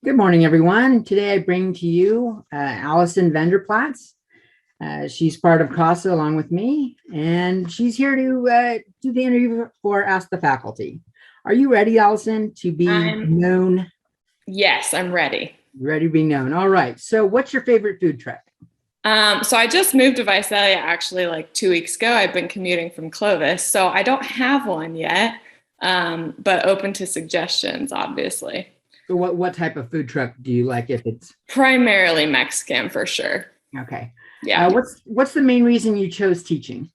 Good morning, everyone. Today I bring to you Allison Vander Plaats. She's part of CASA along with me, and she's here to do the interview for Ask the Faculty. Are you ready, Allison, to be I'm known? Yes, I'm ready. Ready to be known. All right. So what's your favorite food truck? So I just moved to Visalia actually like 2 weeks ago. I've been commuting from Clovis, so I don't have one yet, but open to suggestions, obviously. So what type of food truck do you like if it's Primarily Mexican for sure. okay? Yeah. What's the main reason you chose teaching?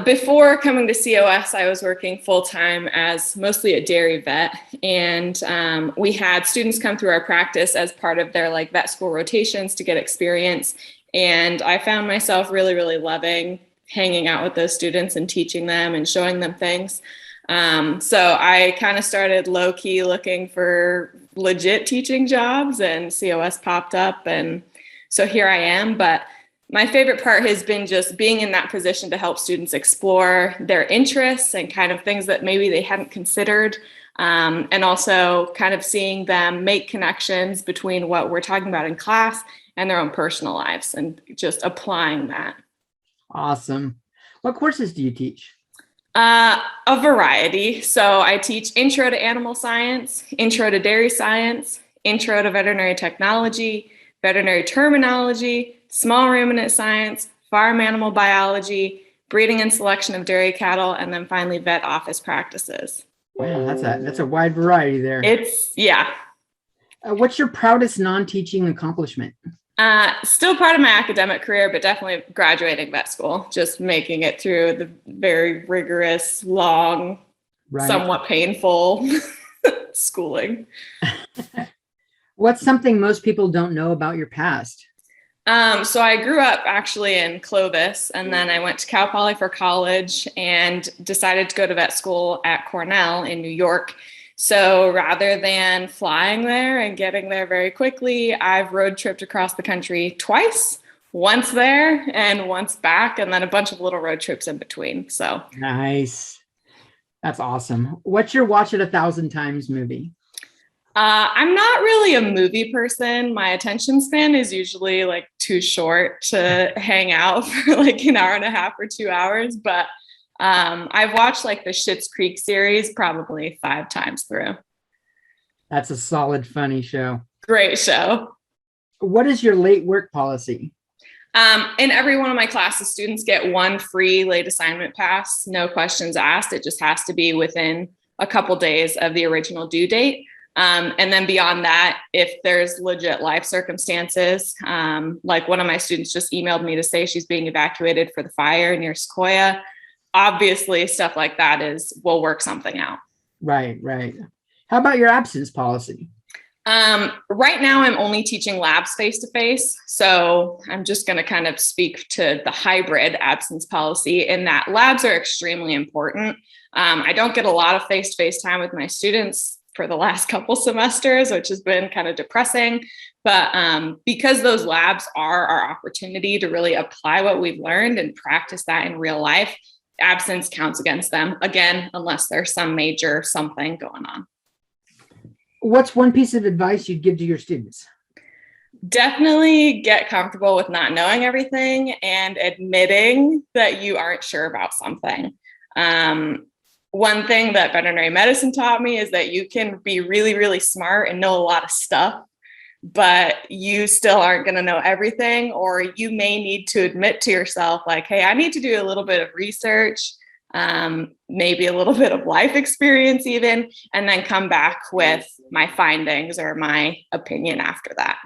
Before coming to COS, I was working full time as mostly a dairy vet, and we had students come through our practice as part of their like vet school rotations to get experience. And I found myself really, really loving hanging out with those students and teaching them and showing them things. So I kind of started low key looking for legit teaching jobs, and COS popped up, and so here I am. But my favorite part has been just being in that position to help students explore their interests and kind of things that maybe they hadn't considered. And also kind of seeing them make connections between what we're talking about in class and their own personal lives and just applying that. Awesome. What courses do you teach? A variety. So I teach intro to animal science, intro to dairy science, intro to veterinary technology, veterinary terminology, small ruminant science, farm animal biology, breeding and selection of dairy cattle, and then finally vet office practices. Wow, that's a wide variety there. Yeah. What's your proudest non-teaching accomplishment? Still part of my academic career, but definitely graduating vet school, just making it through the very rigorous, long, Right. somewhat painful schooling. What's something most people don't know about your past? So I grew up actually in Clovis, and then I went to Cal Poly for college and decided to go to vet school at Cornell in New York. So rather than flying there and getting there very quickly, I've road tripped across the country twice, once there and once back, and then a bunch of little road trips in between. So Nice. That's awesome. What's your watch it 1,000 times movie? I'm not really a movie person. My attention span is usually like too short to hang out for like an hour and a half or 2 hours. But I've watched like the Schitt's Creek series probably 5 times through. That's a solid, funny show. Great show. What is your late work policy? In every one of my classes, students get one free late assignment pass, no questions asked. It just has to be within a couple days of the original due date. And then beyond that, if there's legit life circumstances, like one of my students just emailed me to say she's being evacuated for the fire near Sequoia. Obviously, stuff like that we'll work something out. Right. How about your absence policy? Right now, I'm only teaching labs face to face. So I'm just going to kind of speak to the hybrid absence policy in that labs are extremely important. I don't get a lot of face to face time with my students for the last couple semesters, which has been kind of depressing. But because those labs are our opportunity to really apply what we've learned and practice that in real life, absence counts against them, again, unless there's some major something going on. What's one piece of advice you'd give to your students? Definitely get comfortable with not knowing everything and admitting that you aren't sure about something. One thing that veterinary medicine taught me is that you can be really, really smart and know a lot of stuff, but you still aren't going to know everything, or you may need to admit to yourself, like, hey, I need to do a little bit of research, maybe a little bit of life experience even, and then come back with my findings or my opinion after that.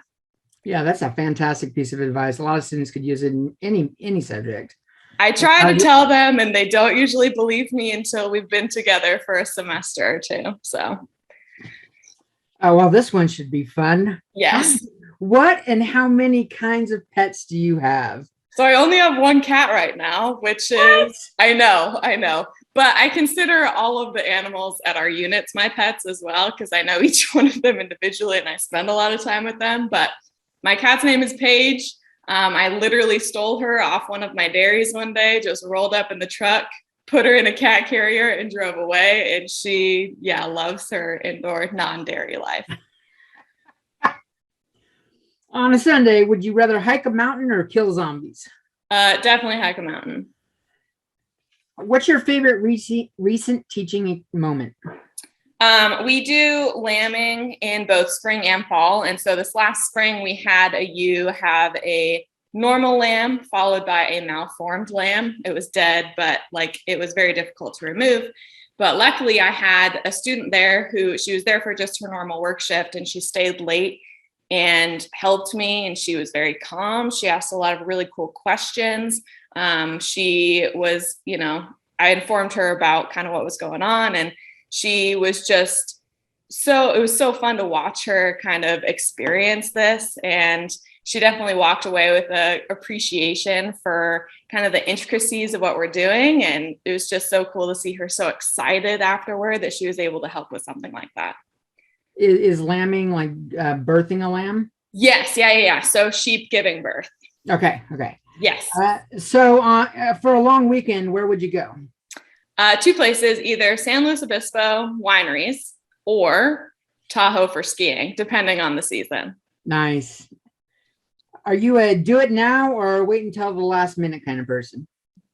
Yeah, that's a fantastic piece of advice. A lot of students could use it in any subject. I try to tell them, and they don't usually believe me until we've been together for a semester or two. So, oh, well, this one should be fun. Yes. What and how many kinds of pets do you have? So I only have one cat right now, which is, I know, but I consider all of the animals at our units my pets as well, because I know each one of them individually and I spend a lot of time with them. But my cat's name is Paige. I literally stole her off one of my dairies one day, just rolled up in the truck, put her in a cat carrier and drove away. And she, loves her indoor non-dairy life. On a Sunday, would you rather hike a mountain or kill zombies? Definitely hike a mountain. What's your favorite recent teaching moment? We do lambing in both spring and fall. And so this last spring, we had a ewe have a normal lamb followed by a malformed lamb. It was dead, but like it was very difficult to remove. But luckily, I had a student there who she was there for just her normal work shift, and she stayed late and helped me. And she was very calm. She asked a lot of really cool questions. She was, I informed her about kind of what was going on, and she was just it was so fun to watch her kind of experience this. And she definitely walked away with an appreciation for kind of the intricacies of what we're doing. And it was just so cool to see her so excited afterward that she was able to help with something like that. Is lambing like birthing a lamb? Yes. Yeah. So sheep giving birth. Okay. Yes. So for a long weekend, where would you go? Two places, either San Luis Obispo wineries or Tahoe for skiing, depending on the season. Nice. Are you a do it now or wait until the last minute kind of person?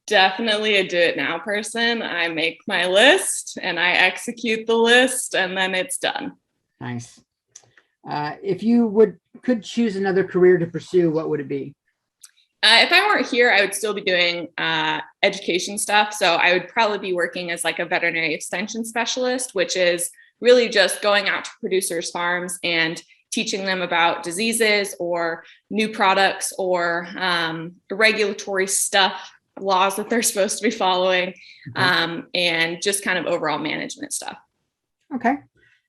Definitely a do it now person. I make my list and I execute the list, and then it's done. Nice. If you could choose another career to pursue, what would it be? If I weren't here, I would still be doing education stuff. So I would probably be working as like a veterinary extension specialist, which is really just going out to producers' farms and teaching them about diseases or new products or regulatory stuff, laws that they're supposed to be following, and just kind of overall management stuff. Okay.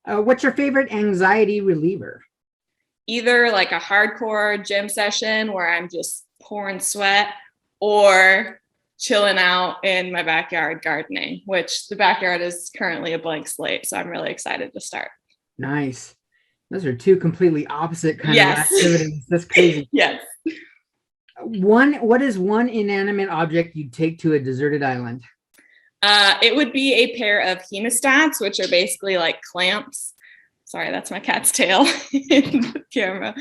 What's your favorite anxiety reliever? Either like a hardcore gym session where I'm just pouring sweat, or chilling out in my backyard gardening, which the backyard is currently a blank slate. So I'm really excited to start. Nice. Those are two completely opposite kind of activities. That's crazy. Yes. What is one inanimate object you'd take to a deserted island? It would be a pair of hemostats, which are basically like clamps. Sorry, that's my cat's tail in the camera.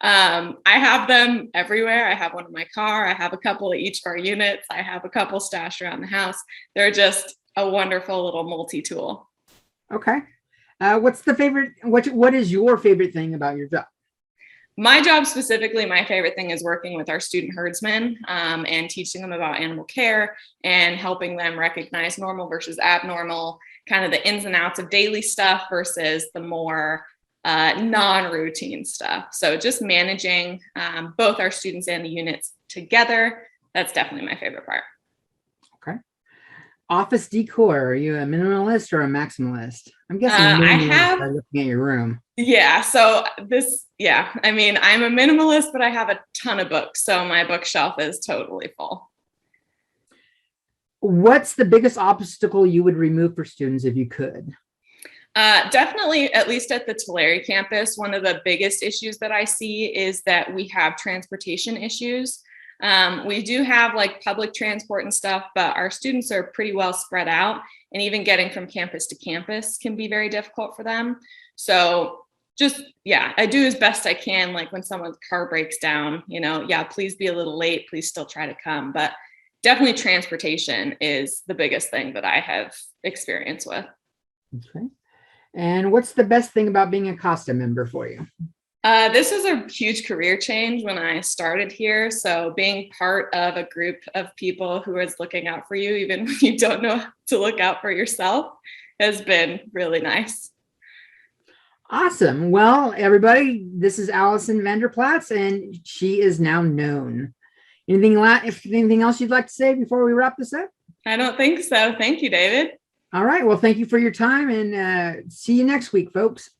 I have them everywhere. I have one in my car. I have a couple at each of our units. I have a couple stashed around the house. They're just a wonderful little multi-tool. Okay. What is your favorite thing about your job? My job specifically, my favorite thing is working with our student herdsmen and teaching them about animal care and helping them recognize normal versus abnormal, kind of the ins and outs of daily stuff versus the more non-routine stuff. So just managing both our students and the units together, that's definitely my favorite part. Okay. Office decor, are you a minimalist or a maximalist? I'm guessing by looking at your room. Yeah. So I mean, I'm a minimalist, but I have a ton of books. So my bookshelf is totally full. What's the biggest obstacle you would remove for students if you could? Definitely, at least at the Tulare campus, one of the biggest issues that I see is that we have transportation issues. We do have like public transport and stuff, but our students are pretty well spread out, and even getting from campus to campus can be very difficult for them. So I do as best I can. Like when someone's car breaks down, please be a little late, please still try to come. But definitely transportation is the biggest thing that I have experience with. Okay. And what's the best thing about being a CASA member for you? This was a huge career change when I started here. So being part of a group of people who is looking out for you, even when you don't know to look out for yourself, has been really nice. Awesome. Well, everybody, this is Allison Vander Plaats, and she is now known. Anything else you'd like to say before we wrap this up? I don't think so. Thank you, David. All right. Well, thank you for your time, and see you next week, folks.